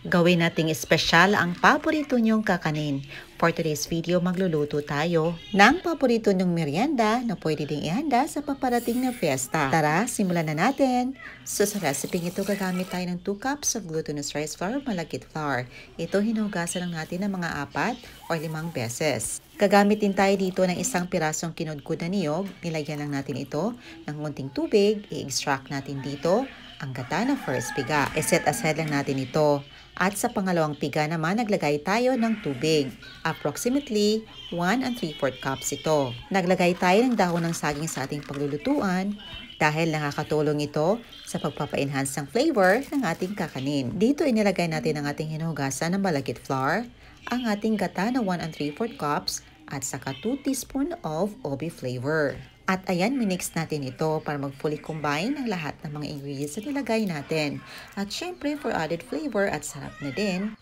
Gawin nating espesyal ang paborito nyong kakanin. For today's video, magluluto tayo ng paborito nyong merienda na pwede ding ihanda sa paparating na fiesta. Tara, simulan na natin! So sa recipe ito, gagamit tayo ng 2 cups of glutinous rice flour, malagkit flour. Ito hinugasan lang natin ng mga 4 o 5 beses. Gagamit din tayo dito ng isang pirasong kinudkod na niyog. Nilagyan lang natin ito ng munting tubig. I-extract natin dito ang gata ng first piga. I-set aside lang natin ito. At sa pangalawang piga naman, naglagay tayo ng tubig. Approximately 1 3/4 cups ito. Naglagay tayo ng dahon ng saging sa ating paglulutuan dahil nakakatulong ito sa pagpapa-enhance ng flavor ng ating kakanin. Dito inilagay natin ang ating hinugasan ng malagkit flour, ang ating gata na 1 3/4 cups at saka 2 teaspoon of OB flavor. At ayan, minix natin ito para mag-fully combine ang lahat ng mga ingredients na nilagay natin. At syempre, for added flavor at sarap na din,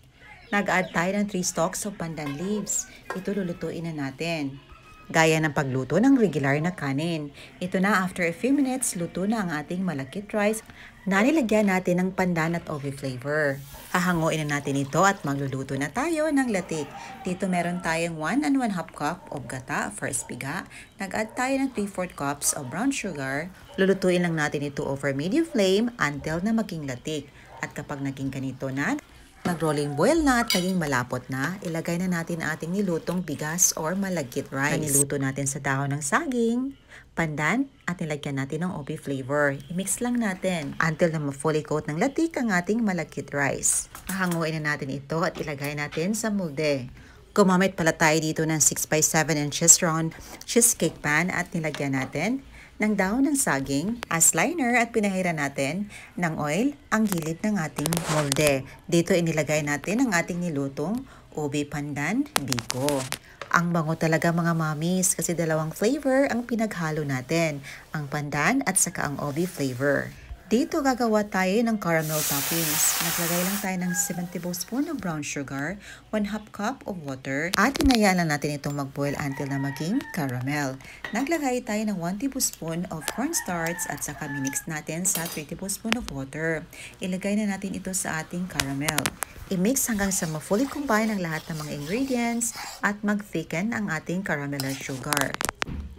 nag-add tayo ng 3 stalks of pandan leaves. Ito lulutuin na natin. Gaya ng pagluto ng regular na kanin. Ito na, after a few minutes, luto na ang ating malagkit rice na nilagyan natin ng pandan at OB flavor. Hahanguin na natin ito at magluluto na tayo ng latik. Dito meron tayong 1 1/2 cup of gata, first piga. Nag-add tayo ng 3/4 cups of brown sugar. Lulutuin lang natin ito over medium flame until na maging latik. At kapag naging ganito na, nag-rolling boil na at naging malapot na, ilagay na natin ang ating nilutong bigas or malagkit rice. Niluto natin sa dahon ng saging, pandan, at nilagyan natin ng OB flavor. I-mix lang natin until na ma-fully coat ng latik ang ating malagkit rice. Hahanguin na natin ito at ilagay natin sa molde. Gumamit pala tayo dito ng 6x7 inches round cheesecake pan at nilagyan natin ng dahon ng saging as liner at pinahira natin ng oil ang gilid ng ating molde. Dito inilagay natin ang ating nilutong OB pandan biko. Ang bango talaga mga mommies kasi dalawang flavor ang pinaghalo natin, ang pandan at saka ang OB flavor. Dito gagawa tayo ng caramel toppings. Naglagay lang tayo ng 7 tablespoon of brown sugar, 1/2 cup of water, at hinayaan lang natin itong mag-boil until na maging caramel. Naglagay tayo ng 1 tablespoon of cornstarch at saka minix natin sa 3 tablespoon of water. Ilagay na natin ito sa ating caramel. I-mix hanggang sa ma-fully combine ang lahat ng mga ingredients at mag-thicken ang ating caramelized sugar.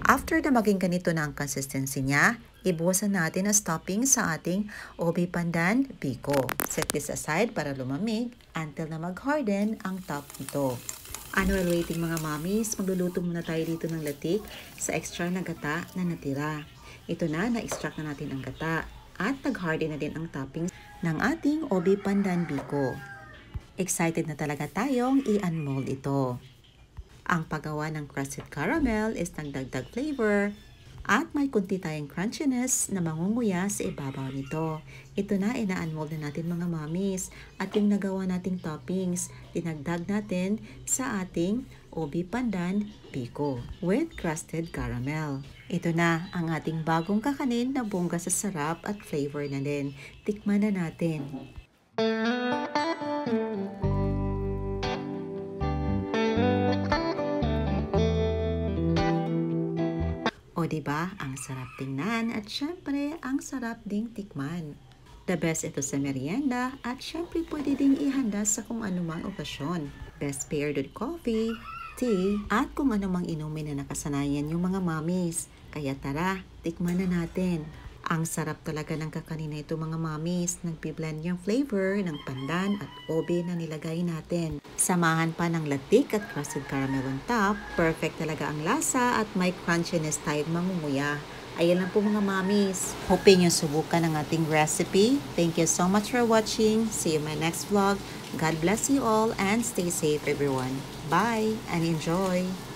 After na maging ganito na ang consistency niya, ibuwasan natin as topping sa ating OB pandan biko. Set this aside para lumamig until na mag-harden ang top nito. While waiting mga mommies, magluluto muna tayo dito ng latik sa extra na gata na natira. Ito na-extract na natin ang gata at nag-harden na din ang toppings ng ating OB pandan biko. Excited na talaga tayong i-unmold ito. Ang paggawa ng crusted caramel is nagdagdag flavor at may kunti tayong crunchiness na mangunguya sa ibabaw nito. Ito na, ina-unmold na natin mga mommies. At yung nagawa nating toppings, dinagdag natin sa ating OB pandan biko with crusted caramel. Ito na ang ating bagong kakanin na bongga sa sarap at flavor na din. Tikman na natin. O diba, ang sarap tingnan at syempre ang sarap ding tikman. The best ito sa merienda at syempre pwede ding ihanda sa kung anumang okasyon. Best paired with coffee, tea, at kung anumang inumin na nakasanayan yung mga mommies. Kaya tara, tikman na natin. Ang sarap talaga ng kakanin na ito mga mommies. Nagpi-blend yung flavor ng pandan at OB na nilagay natin. Samahan pa ng latik at crusted caramel on top. Perfect talaga ang lasa at may crunchiness tayong mangunguya. Ayan lang po mga mommies. Hoping yung subukan ng ating recipe. Thank you so much for watching. See you in my next vlog. God bless you all and stay safe everyone. Bye and enjoy!